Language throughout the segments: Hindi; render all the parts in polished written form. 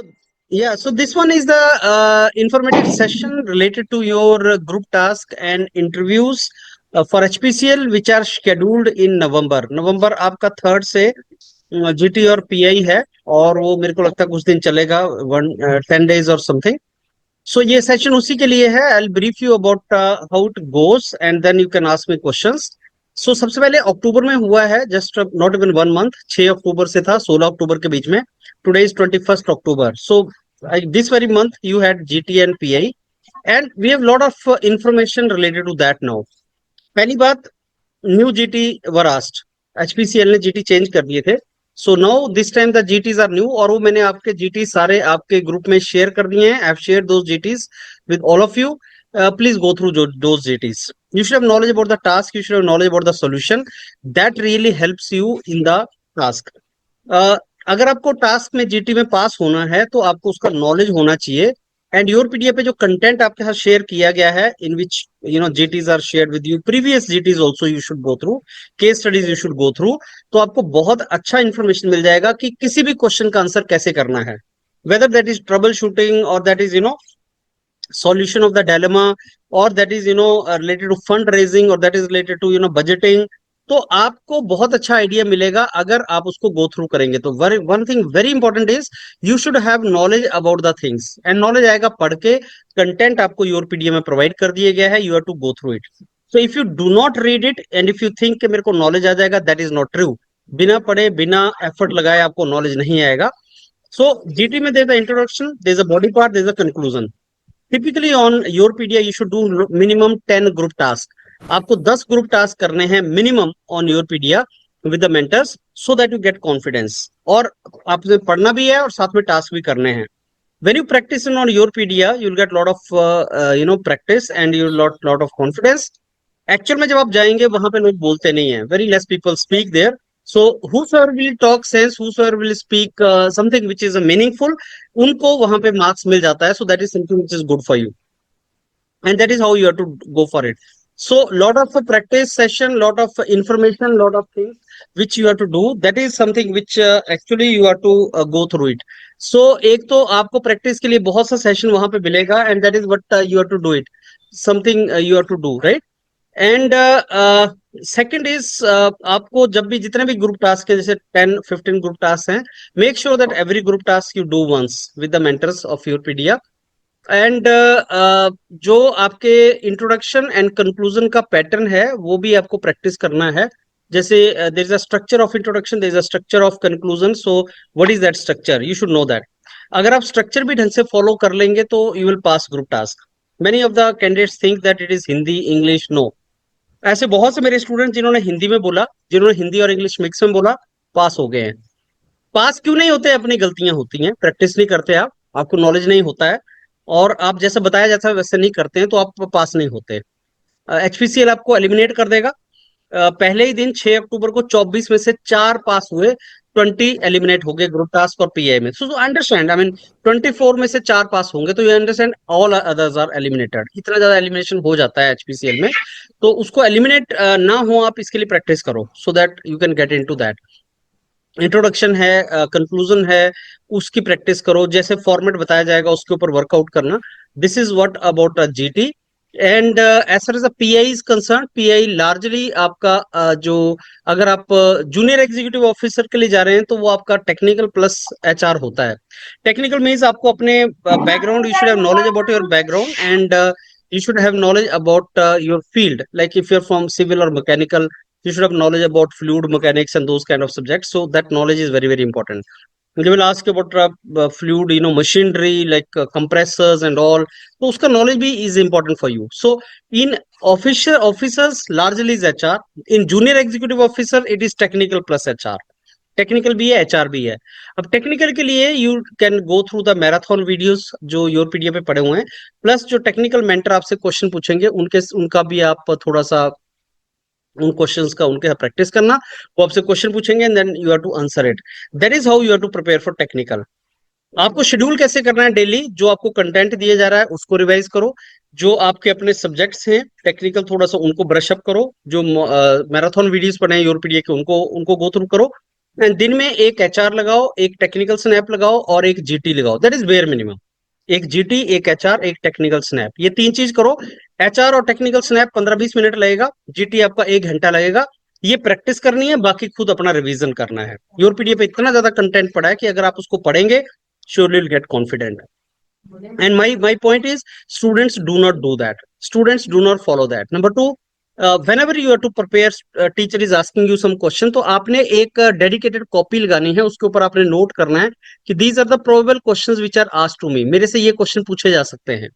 So, yeah, so this one is the informative session related to your group task and interviews for HPCL, which are scheduled in November. November आपका 3rd से GT और PI है, और वो मेरे को लगता है कुछ दिन चलेगा, 10 days और समथिंग. सो ये सेशन उसी के लिए है. I will brief you about how it goes and then you can ask me questions. So सबसे पहले अक्टूबर में हुआ है, जस्ट नॉट इवन 1 month. 6 अक्टूबर से था 16 अक्टूबर के बीच में. Today is 21st October. So this very month you had GT and PI, and we have lot of information related to that now. पहली बात, new GT were asked. HPCL ने जीटी चेंज कर दिए थे. So now this time the GTs are new, और वो मैंने आपके जीटी सारे आपके ग्रुप में शेयर कर दिए हैं. I have shared those जीटीज with all of you. Please go through those GTs. You should have knowledge about the task. You should have knowledge about the solution. That really helps you in the task. अगर आपको टास्क में जीटी में पास होना है तो आपको उसका नॉलेज होना चाहिए. एंड योर पीडीएफ पे जो कंटेंट आपके साथ शेयर किया गया है, in which GTs are shared with you, previous GTs also you should go through, case studies you should go through. तो आपको बहुत अच्छा इंफॉर्मेशन मिल जाएगा कि किसी भी क्वेश्चन का आंसर कैसे करना है, whether that is troubleshooting और that is solution of the dilemma, or that is related to fundraising, or that is related to budgeting. तो आपको बहुत अच्छा आइडिया मिलेगा अगर आप उसको गो थ्रू करेंगे. तो one thing very important is you should have knowledge about the things, and knowledge आएगा पढ़ के. कंटेंट आपको योर पीडीएफ में प्रोवाइड कर दिया गया है, you have to go through it. So if you do not read it and if you think कि मेरे को नॉलेज आ जाएगा, दैट इज नॉट ट्रू. बिना पढ़े बिना एफर्ट लगाए आपको नॉलेज नहीं आएगा. सो जीटी में there the introduction, there is a body part, there is a conclusion. Typically on your PDI you should do minimum 10 group tasks. आपको 10 ग्रुप टास्क करने हैं minimum on your pedia with the mentors, so that you get confidence. और आपने पढ़ना भी है और साथ में टास्क भी करने हैं. when you practice on your PDA you'll get lot of practice and you'll lot of confidence. Actual में जब आप जाएंगे वहां पे लोग बोलते नहीं है, very less people speak their. So whosoever will talk sense, whosoever will speak something which is meaningful, उनको वहां पे मार्क्स मिल जाता है. So that is something which is good for you, and that is how you have to go for it. So lot of practice session, lot of information, lot of things which you have to do. That is something which actually you have to go through it. So एक तो आपको प्रैक्टिस के लिए बहुत सा सेशन वहां पे मिलेगा, and that is what you have to do it, something you have to do, right? And second is, आपको जब भी जितने भी ग्रुप टास्क है, जैसे 10-15 ग्रुप टास्क हैं, make sure that every group task you do once with the mentors of your pedia. And जो आपके इंट्रोडक्शन एंड कंक्लूजन का पैटर्न है वो भी आपको प्रैक्टिस करना है. जैसे there is a structure of introduction, there is a structure of conclusion. So what is that structure, you should know that. अगर आप स्ट्रक्चर भी ढंग से फॉलो कर लेंगे तो you will pass group task. Many of the candidates think that it is Hindi English. No, ऐसे बहुत से मेरे स्टूडेंट जिन्होंने हिंदी में बोला, जिन्होंने हिंदी और इंग्लिश मिक्स में बोला, पास हो गए हैं. पास क्यों नहीं होते? अपनी गलतियां होती हैं, प्रैक्टिस नहीं करते आप, आपको नॉलेज नहीं होता है, और आप जैसा बताया जाता है वैसे नहीं करते हैं, तो आप पास नहीं होते. एचपीसीएल आपको एलिमिनेट कर देगा. पहले ही दिन 6 अक्टूबर को 24 में से 4 पास हुए, 20 एलिमिनेट हो गए ग्रुप टास्क और पीआई में. सो अंडरस्टैंड, आई मीन 24 में से 4 पास होंगे, तो you understand all others are eliminated. इतना ज्यादा एलिमिनेशन हो जाता है एचपीसीएल में, तो उसको एलिमिनेट ना हो आप इसके लिए प्रैक्टिस करो, सो that you can get into that. Introduction है, कंक्लूजन है, उसकी प्रैक्टिस करो. जैसे फॉर्मेट बताया जाएगा उसके ऊपर वर्कआउट करना. This is what about GT. And as far as PI is concern, PI largely आपका जो, अगर आप जूनियर एग्जीक्यूटिव ऑफिसर के लिए जा रहे हैं तो वो आपका टेक्निकल प्लस एचआर होता है. टेक्निकल मीन्स आपको अपने background, you should have knowledge about your background, and you should have knowledge about your field, like if you're from civil or mechanical, you should have knowledge about fluid mechanics and those kind of subjects. So that knowledge is very very important. They will ask about fluid, machinery like compressors and all. So uska knowledge bhi is important for you. So in officers largely is HR. In junior executive officer it is technical plus HR. Technical भी है, एचआर भी है. अब टेक्निकल के लिए you can go through the marathon videos जो योर पीडीएफ पे पड़े हुए हैं, प्लस जो टेक्निकल मेंटर आपसे क्वेश्चन पूछेंगे उनका भी आप थोड़ा सा उन क्वेश्चंस का उनके प्रैक्टिस करना. वो आपसे क्वेश्चन पूछेंगे and then you have to answer it. That is how you have to prepare for technical. आपको शेड्यूल कैसे करना है? डेली जो आपको कंटेंट दिया जा रहा है उसको रिवाइज करो. जो आपके अपने सब्जेक्ट्स हैं टेक्निकल, थोड़ा सा उनको ब्रश अप करो. जो मैराथन वीडियोस पढ़े हैं योर पीडीएफ के, उनको गो थ्रू करो. एंड दिन में एक एचआर लगाओ, एक टेक्निकल स्नैप लगाओ और एक जीटी लगाओ, दैट इज बेयर मिनिमम। एक जीटी, एक एचआर, एक टेक्निकल स्नैप, ये 3 चीज करो। एचआर और टेक्निकल स्नैप 15-20 मिनट लगेगा, जीटी आपका 1 घंटा लगेगा। ये प्रैक्टिस करनी है, बाकी खुद अपना रिवीजन करना है। योर पीडीएफ पे इतना ज्यादा कंटेंट पड़ा है कि अगर आप उसको पढ़ेंगे, surely will get confident. And my point is, students do not do that. Students do not follow that. Number two, whenever you are to prepare, teacher is asking you some question, तो आपने एक डेडिकेटेड कॉपी लगानी है, उसके ऊपर आपने नोट करना है कि these are the probable questions which are asked to me, मेरे से ये क्वेश्चन पूछे जा सकते हैं।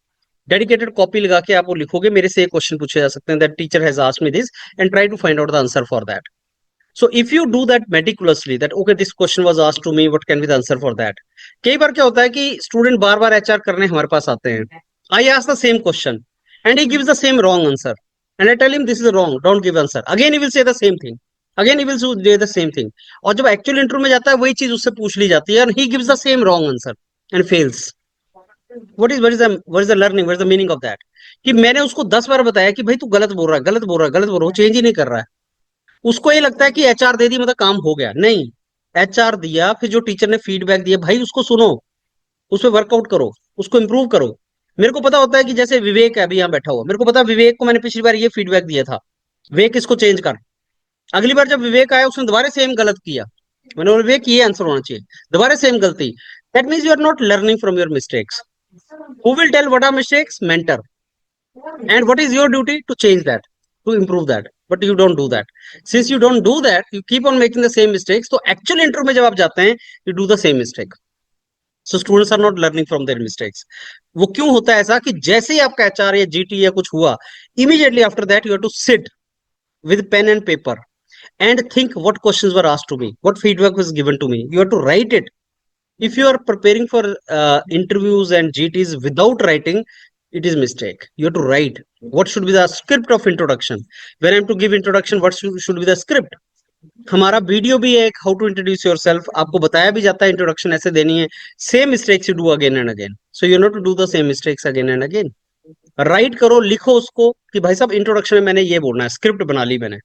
डेडिकेटेड कॉपी लगा के आप वो लिखोगे, मेरे से ये क्वेश्चन पूछे जा सकते हैं, that teacher has asked me this, and try to find out the answer for that. So if you do that meticulously, that okay, this question was asked to me, what can be the answer for that? कई बार क्या होता है कि स्टूडेंट बार बार एचआर करने हमारे पास आते हैं, I ask the same question and he gives the same wrong answer, and I tell him this is wrong, don't give answer, again he will say the same thing, again he will say the same thing. और जब एक्चुअल इंटरव्यू में जाता है, वही चीज उससे पूछ ली जाती है and he gives the same wrong answer and fails. What is the learning, what is the meaning of that? कि मैंने उसको 10 बार बताया कि भाई तू गलत बोल रहा है, गलत बोल रहा है, गलत बोल रहा है, वो चेंज ही नहीं कर रहा है। उसको ये लगता है कि एचआर दे दी मतलब काम हो गया, नहीं। एचआर दिया, फिर जो टीचर ने फीडबैक दिया, भाई उसको सुनो, उस पर वर्कआउट करो, उसको इंप्रूव करो। मेरे को पता होता है कि जैसे विवेक है अभी यहाँ बैठा हुआ, मेरे को पता है विवेक को मैंने पिछली बार ये फीडबैक दिया था, विवेक इसको चेंज कर। अगली बार जब विवेक आया, उसने दोबारा सेम गलत किया, मैंने बोला विवेक ये आंसर होना चाहिए, दोबारा सेम गलती। That means you are not learning from your mistakes. Who will tell what are mistakes? Mentor. And what is your duty? To change that, to improve that. But you don't do that. Since you don't do that, you keep on making the same mistakes. So actual interview में जब आप जाते हैं, you do the same mistake. So students are not learning from their mistakes. वो क्यों होता है ऐसा कि जैसे ही आपका एचआर या जीटी या कुछ हुआ, immediately after that you have to sit with pen and paper and think what questions were asked to me, what feedback was given to me. You have to write it. If you are preparing for interviews and GTs without writing, it is mistake. You have to write what should be the script of introduction. When I'm to give introduction, what should be the script? हमारा वीडियो भी है एक how to introduce yourself, आपको बताया भी जाता है इंट्रोडक्शन ऐसे देनी है। Same mistakes you do again and again, so you not to do the same mistakes again and again. Write करो, लिखो उसको कि भाई साहब इंट्रोडक्शन में मैंने ये बोलना है, स्क्रिप्ट बना ली मैंने,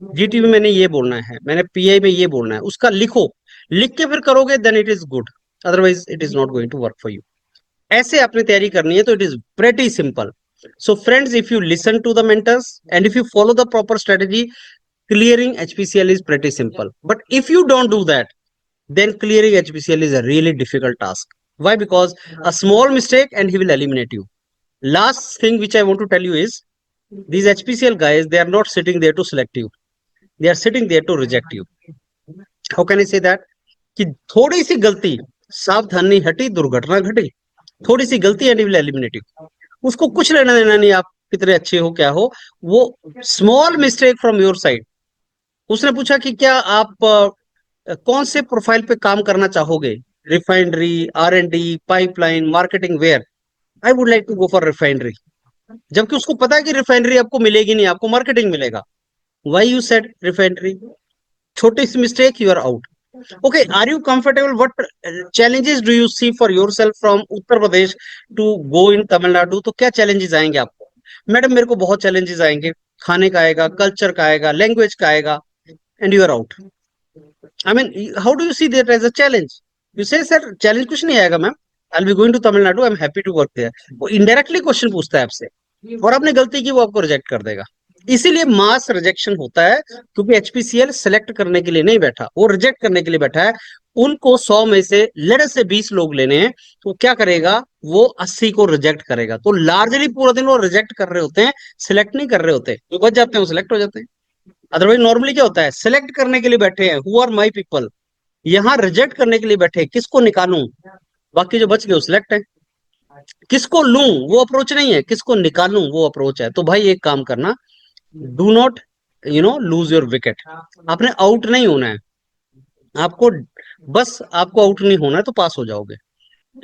जीटी में मैंने ये बोलना है, मैंने पीआई में ये बोलना है, उसका लिखो। लिख के फिर करोगे then it is good, otherwise it is not going to work for you. ऐसे आपने तैयारी करनी है, तो it is pretty simple. So friends, if you listen to the mentors and if you follow the proper strategy, clearing HPCL is pretty simple. But if you don't do that, then clearing HPCL is a really difficult task. Why? Because a small mistake and he will eliminate you. Last thing which I want to tell you is, these HPCL guys, they are not sitting there to select you. They are sitting there to reject you. How can I say that? कि थोड़ी सी गलती, सावधानी हटी, दुर्घटना घटी, थोड़ी सी गलती एंड विल एलिमिनेट यू। उसको कुछ लेना देना नहीं आप कितने अच्छे हो क्या हो, वो small mistake from your side. उसने पूछा कि क्या आप कौन से प्रोफाइल पे काम करना चाहोगे, refinery, R&D, pipeline, marketing, where? I would like to go for refinery. जबकि उसको पता है कि रिफाइनरी आपको मिलेगी नहीं, आपको मार्केटिंग मिलेगा। Why you said refinery? छोटी सी mistake, you are out. Okay, are you comfortable? What challenges do you see for yourself from Uttar Pradesh to go in Tamil Nadu? तो क्या challenges आएंगे आपको? मैडम मेरे को बहुत challenges आएंगे, खाने का आएगा, कल्चर का आएगा, लैंग्वेज का आएगा, and you are out. I mean, how do you see that as a challenge? You say sir challenge कुछ नहीं आएगा ma'am, I'll be going to Tamil Nadu, I'm happy to work there. वो indirectly question पूछता है आपसे, और आपने गलती की, वो आपको रिजेक्ट कर देगा। इसीलिए मास रिजेक्शन होता है, क्योंकि एचपीसीएल सेलेक्ट करने के लिए नहीं बैठा, वो रिजेक्ट करने के लिए बैठा है। उनको 100 में से लड़े से 20 लोग लेने हैं, तो क्या करेगा वो? 80 को रिजेक्ट करेगा। तो लार्जली पूरा दिन वो रिजेक्ट कर रहे होते हैं, सिलेक्ट नहीं कर रहे होते। जो बच जाते हैं वो सिलेक्ट हो जाते हैं। अदरवाइज नॉर्मली क्या होता है, सिलेक्ट करने के लिए बैठे हैं, हु आर माई पीपल, यहाँ रिजेक्ट करने के लिए बैठे हैं, किसको निकालूं, बाकी जो बच गए वो सिलेक्ट है। किसको लूं वो अप्रोच नहीं है, किसको निकालूं वो अप्रोच है। तो भाई एक काम करना, do not lose your wicket. आपने आउट नहीं होना है, आपको बस आपको आउट नहीं होना है, तो पास हो जाओगे।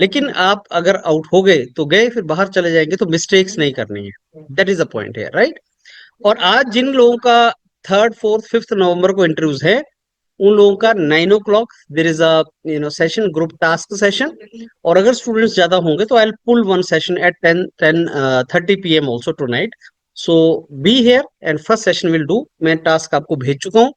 लेकिन आप अगर आउट हो गए तो गए, फिर बाहर चले जाएंगे, तो मिस्टेक्स नहीं करनी है। दैट इज द पॉइंट है, राइट? और आज जिन लोगों का 3rd, 4th, 5th नवंबर को इंटरव्यूज है, उन लोगों का 9 o'clock there is a session, group task session. और अगर स्टूडेंट्स ज्यादा होंगे तो I will pull one session at 10:30 PM also tonight. So be here and first session will do. मैं टास्क आपको भेज चुका हूँ,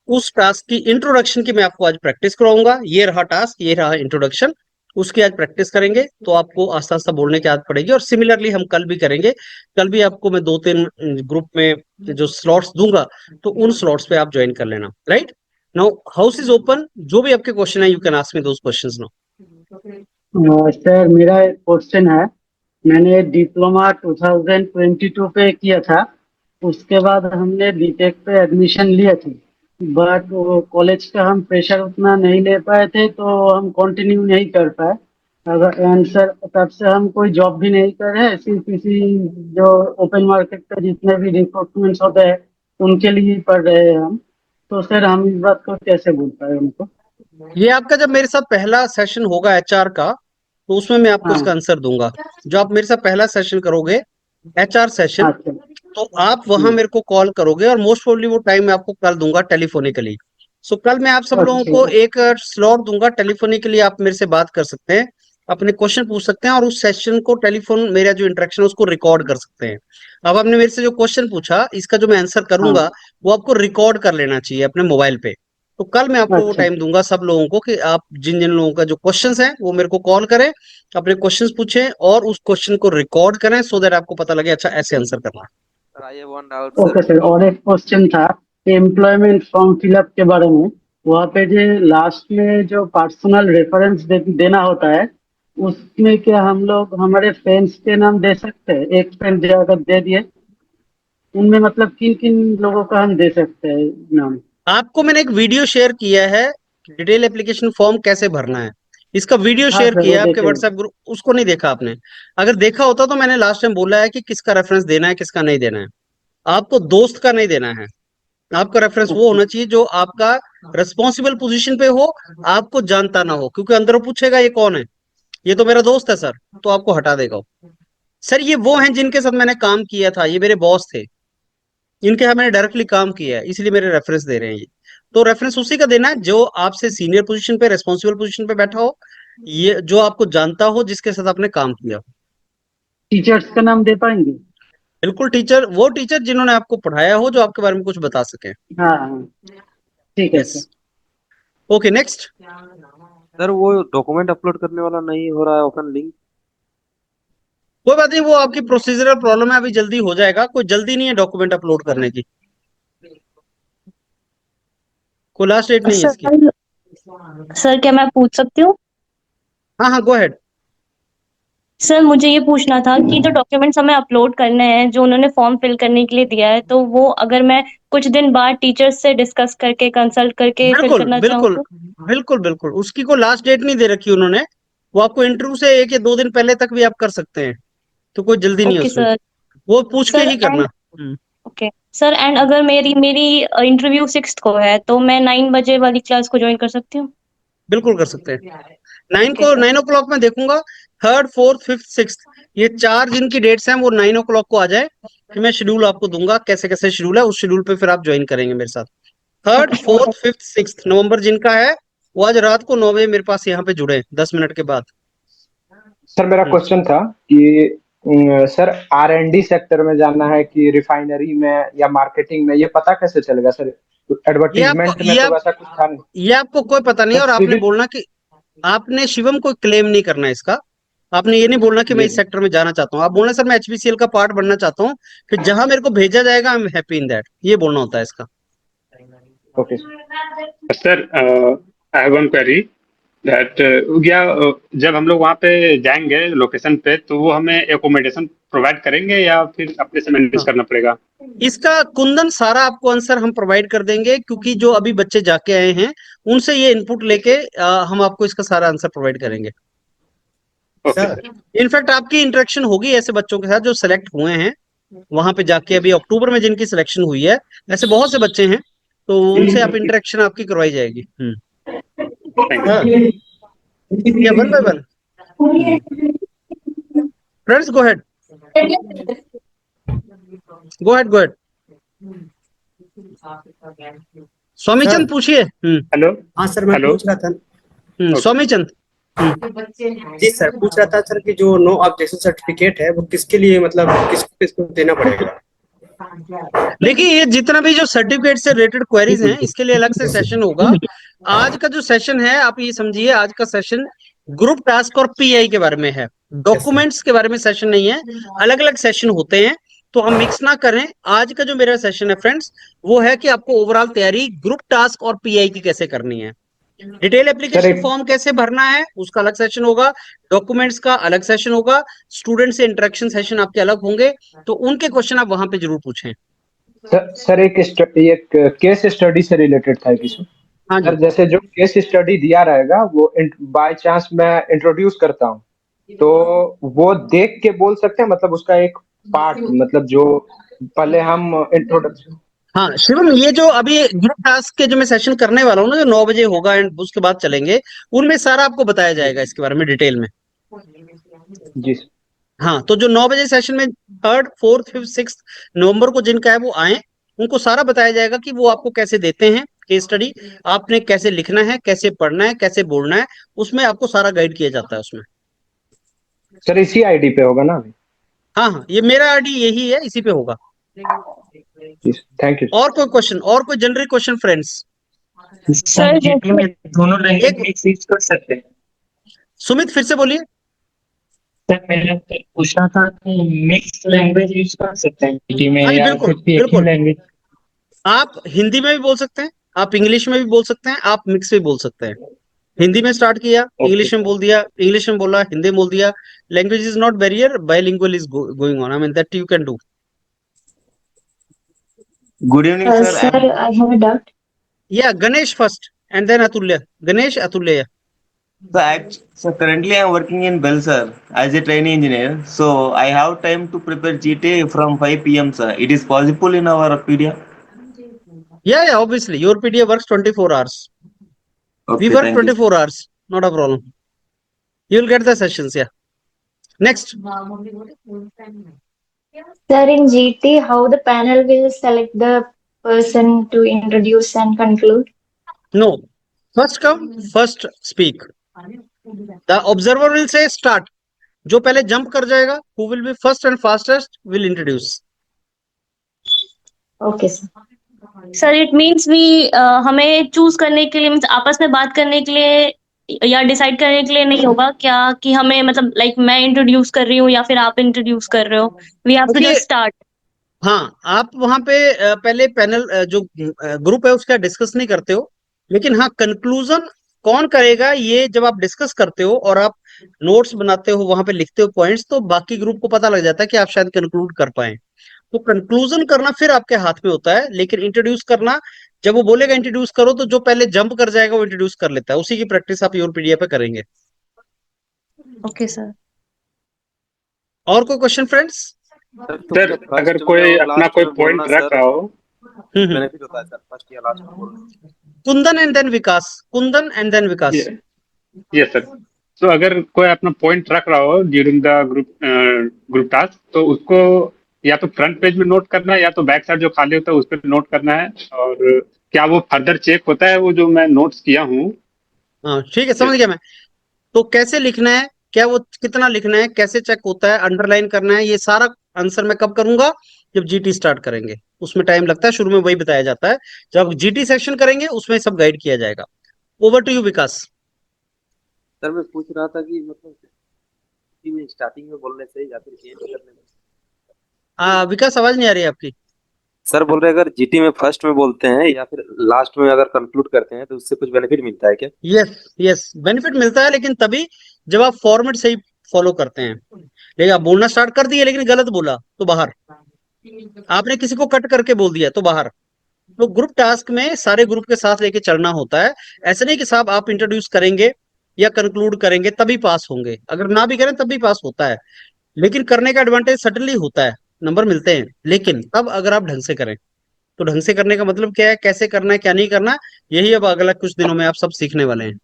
उस टास्क की इंट्रोडक्शन की मैं आपको आज प्रैक्टिस कराऊंगा। ये रहा टास्क, ये रहा इंट्रोडक्शन, उसकी आज प्रैक्टिस करेंगे तो आपको आस्ता आस्ता बोलने की आदत पड़ेगी। और सिमिलरली हम कल भी करेंगे। कल भी आपको मैं 2-3 ग्रुप में जो स्लॉट्स दूंगा, तो उन स्लॉट्स पे आप ज्वाइन कर लेना। Right now house is open. जो भी आपके क्वेश्चन है, you can ask me those questions now. Sir मेरा एक क्वेश्चन है। मैंने डिप्लोमा 2022 पे किया था। उसके बाद हमने बीटेक पे एडमिशन लिए थे, बट वो कॉलेज का हम प्रेशर उतना नहीं ले पाए थे, तो हम कंटिन्यू नहीं कर पाए। अगर आंसर तब से हम कोई जॉब भी नहीं कर रहे, सिर्फ इसी जो ओपन मार्केट पे जितने भी रिक्रूटमेंट्स होते हैं उनके लिए ही पढ़ रहे हैं हम। तो सर हम इस बात को कैसे बोल पाए उनको? ये आपका जब मेरे साथ पहला सेशन होगा एचआर का, तो उसमें मैं आपको इसका हाँ। आंसर दूंगा। जो आप मेरे साथ पहला सेशन करोगे, एचआर सेशन, अच्छा। तो आप वहां मेरे को कॉल करोगे और मोस्ट प्रोबेबली वो टाइम मैं आपको कल दूंगा टेलीफोनिकली। सो कल मैं आप सब लोगों अच्छा। को एक स्लॉट दूंगा टेलीफोनिकली, आप मेरे से बात कर सकते हैं, अपने क्वेश्चन पूछ सकते हैं, और उस सेशन को टेलीफोन मेरा जो इंटरेक्शन है उसको रिकॉर्ड कर सकते हैं। अब आपने मेरे से जो क्वेश्चन पूछा, इसका जो मैं आंसर हाँ। करूंगा वो आपको रिकॉर्ड कर लेना चाहिए अपने मोबाइल पे। तो कल मैं आपको वो अच्छा। टाइम दूंगा सब लोगों को कि आप जिन जिन लोगों का जो क्वेश्चंस हैं वो मेरे को कॉल करें, अपने क्वेश्चंस पूछें और उस क्वेश्चन को रिकॉर्ड करें, सो दैट आपको पता लगे अच्छा ऐसे आंसर करना है। Sir I have one doubt okay sir. Sir, और एक क्वेश्चन था एम्प्लॉयमेंट फॉर्म फिलअप के बारे में। वहाँ पे जो लास्ट में जो पर्सनल रेफरेंस देना होता है, उसमें क्या हम लोग हमारे फ्रेंड्स के नाम दे सकते हैं? एक फ्रेंड जो अगर दे दिए, उनमें मतलब किन किन लोगों का हम दे सकते हैं नाम? आपको मैंने एक वीडियो शेयर किया है, डिटेल एप्लीकेशन फॉर्म कैसे भरना है, इसका वीडियो हाँ शेयर सर, वो किया है आपके देखे। व्हाट्सएप ग्रुप, उसको नहीं देखा आपने? अगर देखा होता तो मैंने लास्ट टाइम बोला है कि किसका रेफरेंस देना है किसका नहीं देना है। आपको दोस्त का नहीं देना है, आपका रेफरेंस वो अच्छा। होना चाहिए जो आपका रिस्पॉन्सिबल पोजीशन पे हो, आपको जानता ना हो, क्योंकि अंदर वो पूछेगा ये कौन है, ये तो मेरा दोस्त है सर, तो आपको हटा देगा। सर ये वो हैं जिनके साथ मैंने काम किया था, ये मेरे बॉस थे, इनके यहाँ मैंने डायरेक्टली काम किया है, इसलिए मेरे रेफरेंस दे रहे हैं ये। तो रेफरेंस उसी का देना है जो आपसे सीनियर पोजीशन पे, रेस्पॉन्सिबल पोजीशन पे बैठा हो, ये जो आपको जानता हो, जिसके साथ आपने काम किया हो। टीचर्स का नाम दे पाएंगे? बिल्कुल टीचर, वो टीचर जिन्होंने आपको पढ़ाया हो, जो आपके बारे में कुछ बता सके। हाँ हाँ, ठीक है yes. Sir. Okay next. Sir वो डॉक्यूमेंट अपलोड करने वाला नहीं हो रहा है ओपन लिंक। कोई बात नहीं, वो आपकी प्रोसीजरल प्रॉब्लम है, अभी जल्दी हो जाएगा, कोई जल्दी नहीं है डॉक्यूमेंट अपलोड करने की, कोई लास्ट डेट नहीं है इसकी। सर सर क्या मैं पूछ सकती हूँ? हाँ हाँ, गो अहेड। सर मुझे ये पूछना था कि जो डॉक्यूमेंट्स हमें अपलोड करने हैं, जो उन्होंने फॉर्म फिल करने के लिए दिया है, तो वो अगर मैं कुछ दिन बाद टीचर्स से डिस्कस करके कंसल्ट करके फिल बिल्कुल करना चाहूँ बिल्कुल तो? बिल्कुल बिल्कुल, उसकी कोई लास्ट डेट नहीं दे रखी उन्होंने, वो आपको इंटरव्यू से 1 या 2 दिन पहले तक भी आप कर सकते हैं, तो कोई जल्दी नहीं है ओके उसमें, सर। वो पूछ के सर ही करना। एंड ओके सर, एंड अगर मेरी मेरी इंटरव्यू 6 को है, तो मैं 9 बजे वाली क्लास को ज्वाइन कर सकती हूँ? बिल्कुल कर सकते हैं। Okay sir. 9 ओ क्लॉक में देखूंगा, थर्ड फोर्थ फिफ्थ सिक्स, ये 4 दिन की डेट्स हैं, वो 9 ओ क्लॉक को आ जाए, फिर मैं शेड्यूल आपको दूंगा कैसे कैसे शेड्यूल है, उस शेड्यूल पे फिर आप ज्वाइन करेंगे मेरे साथ। Third okay sir. Fourth fifth six नवंबर जिनका है, वो आज रात को 9 बजे मेरे पास यहाँ पे जुड़े 10 मिनट के बाद। सर मेरा क्वेश्चन था कि सर R&D सेक्टर में जाना है कि रिफाइनरी में या मार्केटिंग में, ये पता कैसे चलेगा सर? ये आपको एडवर्टीजमेंट में ये तो आप वैसा कुछ था नहीं ये आपको कोई पता नहीं है, सर। और आपने सिविल। बोलना कि आपने शिवम को क्लेम नहीं करना है इसका। आपने ये नहीं बोलना कि मैं जी इस जी। सेक्टर में जाना चाहता हूँ, आप बोलना सर मैं एचपीसीएल का पार्ट बनना चाहता हूँ, फिर जहां मेरे को भेजा जाएगा I am happy in that, ये बोलना होता है इसका। Okay sir I have one query that क्या जब हम लोग वहाँ पे जाएंगे लोकेशन पे, तो वो हमें एकोमोडेशन प्रोवाइड करेंगे या फिर अपने से मैनेज हाँ, करना पड़ेगा? इसका कुंदन सारा आपको आंसर हम प्रोवाइड कर देंगे, क्योंकि जो अभी बच्चे जाके आए हैं उनसे ये इनपुट लेके हम आपको इसका सारा आंसर प्रोवाइड करेंगे। Okay sir. इनफैक्ट आपकी इंटरेक्शन होगी ऐसे बच्चों के साथ जो सेलेक्ट हुए हैं वहां पे जाके, अभी अक्टूबर में जिनकी सिलेक्शन हुई है, ऐसे बहुत से बच्चे हैं, तो उनसे आप इंटरेक्शन आपकी करवाई जाएगी। थैंक हाँ, या one by one. Friends go ahead, go ahead, go ahead. Swami sir. चंद पूछिए। हेलो। हाँ सर, मैं हेलो। पूछ रहा था। ओके। स्वामी चंद। जी सर, पूछ रहा था सर कि जो नो ऑब्जेक्शन सर्टिफिकेट है वो किसके लिए, मतलब किसको किसको देना पड़ेगा? देखिए, ये जितना भी जो सर्टिफिकेट से रिलेटेड क्वेरीज हैं, इसके लिए अलग से सेशन होगा। आज का जो सेशन है, आप ये समझिए, आज का सेशन ग्रुप टास्क और पीआई के बारे में है, डॉक्यूमेंट्स के बारे में सेशन नहीं है। अलग अलग सेशन होते हैं, तो हम मिक्स ना करें। आज का जो मेरा सेशन है फ्रेंड्स, वो है कि आपको ओवरऑल तैयारी ग्रुप टास्क और पीआई की कैसे करनी है, डिटेल एप्लीकेशन फॉर्म कैसे भरना है, उसका अलग सेशन होगा, डॉक्यूमेंट्स का अलग सेशन होगा, स्टूडेंट से इंटरेक्शन सेशन आपके अलग होंगे। तो उनके क्वेश्चन आप वहां पे जरूर पूछें। सर एक केस स्टडी से रिलेटेड था किसी। हाँ सर जी। जैसे जो केस स्टडी दिया रहेगा वो बाय चांस मैं इंट्रोड्यूस करता हूँ, तो वो देख के बोल सकते हैं, मतलब उसका एक पार्ट, मतलब जो पहले हम इंट्रोडक्शन। हाँ शिवम, ये जो अभी ग्रुप टास्क के जो मैं सेशन करने वाला हूँ ना, जो 9 बजे होगा एंड उसके बाद चलेंगे, उनमें सारा आपको बताया जाएगा इसके बारे में डिटेल में। जी सर। हाँ, तो जो 9 बजे सेशन में 3rd 4th 5th 6th नवंबर को जिनका है वो आए, उनको सारा बताया जाएगा कि वो आपको कैसे देते हैं केस स्टडी, आपने कैसे लिखना है, कैसे पढ़ना है, कैसे बोलना है, उसमें आपको सारा गाइड किया जाता है उसमें। सर इसी आईडी पे होगा ना अभी? हाँ हाँ, ये मेरा आईडी यही है, इसी पे होगा। Thank you. और कोई क्वेश्चन, और कोई general question friends? Sir GT में दोनों लैंग्वेज एक मिक्स यूज कर सकते हैं। सुमित फिर से बोलिए। सर मैंने पूछना था कि मिक्स लैंग्वेज यूज कर सकते हैं जीटी में हाँ जी, या बिल्कुल सिर्फ एक ही बिल्कुल। लैंग्वेज? आप हिंदी में भी बोल सकते हैं, आप इंग्लिश में भी बोल सकते हैं, आप मिक्स में बोल सकते हैं। हिंदी में स्टार्ट किया, इंग्लिश में बोल दिया, इंग्लिश में बोला, हिंदी में बोल दिया। Language is not barrier, bilingual is going on, I mean that you can do. Good evening, sir. sir, I have a doubt. या गणेश फर्स्ट एंड देन अतुल्य। गणेश अतुल्य। So currently I am working in Bell, sir, as a trainee engineer. So I have time to prepare GTA from 5 p.m., sir. It is possible in our PDF? Yeah, obviously your PDA works 24 hours. We Okay, work thank you. 24 hours, not a problem. You will get the sessions. Yeah. Next. Sir, in GT, how the panel will select the person to introduce and conclude? No. First come, first speak. The observer will say start. जो पहले जंप कर जाएगा, who will be first and fastest will introduce. Okay, sir. Sir it means we हमें चूज करने के लिए, मीन्स आपस में बात करने के लिए या डिसाइड करने के लिए नहीं होगा क्या कि हमें, मतलब लाइक मैं इंट्रोड्यूस कर रही हूँ या फिर आप इंट्रोड्यूस कर रहे हो? वी हैव टू देखिए, जस्ट स्टार्ट। हाँ, आप वहां पे पहले पैनल जो ग्रुप है उसका डिस्कस नहीं करते हो, लेकिन हाँ कंक्लूजन कौन करेगा ये जब आप डिस्कस करते हो और आप नोट्स बनाते हो, वहां पे लिखते हो पॉइंट्स, तो बाकी ग्रुप को पता लग जाता है कि आप शायद कंक्लूड कर पाए। तो कंक्लूजन करना फिर आपके हाथ में होता है, लेकिन इंट्रोड्यूस करना, जब वो बोलेगा इंट्रोड्यूस करो, तो जो पहले जंप कर जाएगा वो इंट्रोड्यूस कर लेता है। उसी की प्रैक्टिस आप योर पीडीएफ पे करेंगे। Okay sir. और कोई क्वेश्चन फ्रेंड्स? सर अगर कोई अपना कोई पॉइंट रख रहा हो, बेनिफिट होता है सर, फर्स्ट या लास्ट में बोलना। Kundan and then Vikas, Kundan and then Vikas. Yes sir. तो अगर कोई अपना पॉइंट रख रहा हो ड्यूरिंग द ग्रुप टास्क, तो उसको या तो फ्रंट पेज में नोट करना है या तो बैक साइड जो खाली होता है उस पर नोट करना है। और क्या वो फर्दर चेक होता है वो जो मैं नोट्स किया हूँ? हाँ ठीक है, समझ गया मैं। तो कैसे लिखना है, क्या वो कितना लिखना है, कैसे चेक होता है, अंडरलाइन करना है, ये सारा आंसर मैं कब करूंगा? जब जीटी स्टार्ट करेंगे। उसमें टाइम लगता है, शुरू में वही बताया जाता है। जब जीटी सेक्शन करेंगे उसमें सब गाइड किया जाएगा। Over to you Vikas. Sir मैं पूछ रहा था कि मतलब स्टार्टिंग में बोलने से या फिर एंड करने में? विकास आवाज नहीं आ रही है आपकी। सर बोल रहे अगर जीटी में फर्स्ट में बोलते हैं या फिर लास्ट में अगर कंक्लूड करते हैं तो उससे कुछ बेनिफिट मिलता है क्या? यस यस, बेनिफिट मिलता है, लेकिन तभी जब आप फॉर्मेट सही फॉलो करते हैं। लेकिन आप बोलना स्टार्ट कर दिए लेकिन गलत बोला तो बाहर, आपने किसी को कट करके बोल दिया तो बाहर। तो ग्रुप टास्क में सारे ग्रुप के साथ लेके चलना होता है। ऐसे नहीं कि साहब आप इंट्रोड्यूस करेंगे या कंक्लूड करेंगे तभी पास होंगे, अगर ना भी करें तब भी पास होता है। लेकिन करने का एडवांटेज सटनली होता है, नंबर मिलते हैं, लेकिन तब अगर आप ढंग से करें। तो ढंग से करने का मतलब क्या है, कैसे करना है, क्या नहीं करना, यही अब अगला कुछ दिनों में आप सब सीखने वाले हैं।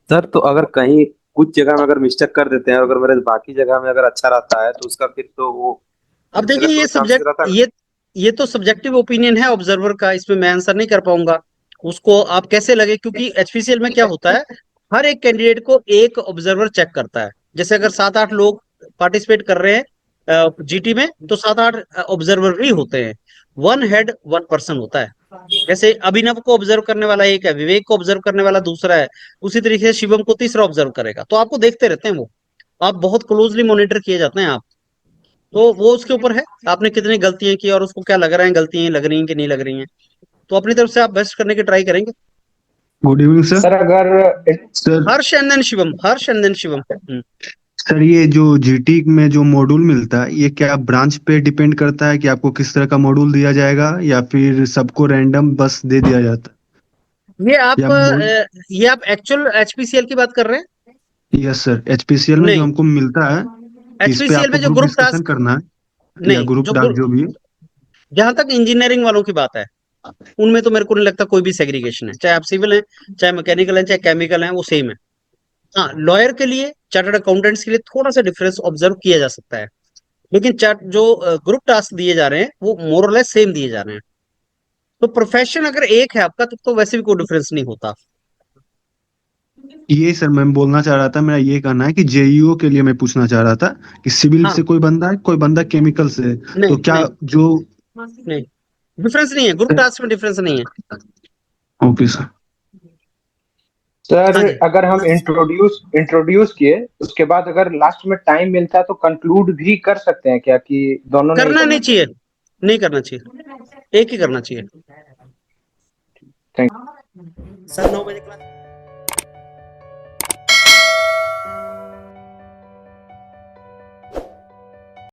सर तो अगर कहीं कुछ जगह में अगर मिस्टेक कर देते हैं, अगर मेरे बाकी जगह में अगर अच्छा रहता है तो उसका फिर तो वो अब देखिए, ये चांसेस सब्जेक्ट रहता है। ये तो सब्जेक्टिव ओपिनियन है ऑब्जर्वर का, इसमें मैं आंसर नहीं कर पाऊंगा। उसको आप कैसे लगे, क्योंकि एचपीसीएल में क्या होता है, हर एक कैंडिडेट को एक ऑब्जर्वर चेक करता है। जैसे अगर 7-8 लोग पार्टिसिपेट कर रहे हैं जीटी में, तो 7-8 ऑब्जर्वर ही होते हैं। 1 हेड 1 पर्सन होता है। जैसे अभिनव को ऑब्जर्व करने वाला एक है, विवेक को ऑब्जर्व करने वाला दूसरा है, उसी तरीके से शिवम को तीसरा ऑब्जर्व करेगा। तो आपको देखते रहते हैं वो, आप बहुत क्लोजली मॉनिटर किए जाते हैं आप। तो वो उसके ऊपर है, आपने कितनी गलतियां की और उसको क्या लग रहा है, गलतियां लग रही हैं कि नहीं लग रही हैं। तो अपनी तरफ से आप बेस्ट करने की ट्राई करेंगे। Good evening sir. सर अगर sir Harsh and then Shivam, Harsh and then Shivam. Sir ये जो जीटी में जो मॉड्यूल मिलता है, ये क्या ब्रांच पे डिपेंड करता है कि आपको किस तरह का मॉड्यूल दिया जाएगा, या फिर सबको रैंडम बस दे दिया जाता ये आप या ये आप एक्चुअल एचपीसीएल की बात कर रहे हैं? यस सर, एचपीसीएल में जो नहीं, हमको मिलता है कि इस पे एचपीसीएल आपको में जो ग्रुप ग्रुप डिस्कशन टास्क, करना है, या नहीं, ग्रुप टास्क जो भी है। जहां तक इंजीनियरिंग वालों की बात है, उनमें तो मेरे को नहीं लगता कोई भी सेग्रीगेशन है। चाहे आप सिविल हैं, चाहे मैकेनिकल हैं, चाहे केमिकल हैं, वो सेम है। हाँ, लॉयर के लिए, चार्टर्ड अकाउंटेंट्स के लिए थोड़ा सा डिफरेंस ऑब्जर्व किया जा सकता है, लेकिन जो ग्रुप टास्क दिए जा रहे हैं वो मोर और लेस सेम दिए जा रहे हैं। तो प्रोफेशन अगर एक है आपका, तो वैसे भी कोई डिफरेंस नहीं होता। ये सर मैं बोलना चाह रहा था, मेरा ये कहना है कि जेईओ के लिए मैं पूछना चाह रहा था कि सिविल हाँ, से कोई बंदा है, कोई बंदा केमिकल से है, नहीं तो क्या नहीं जो नहीं, डिफरेंस नहीं है, ग्रुप टास्क में डिफरेंस नहीं है। Okay sir. सर हाँ जी, अगर हम इंट्रोड्यूस किए, उसके बाद अगर लास्ट में टाइम मिलता है तो कंक्लूड भी कर सकते हैं क्या, कि दोनों नहीं करना करना नहीं चाहिए, नहीं करना चाहिए, एक ही करना चाहिए। चाहिए? सर 9 बजे क्लास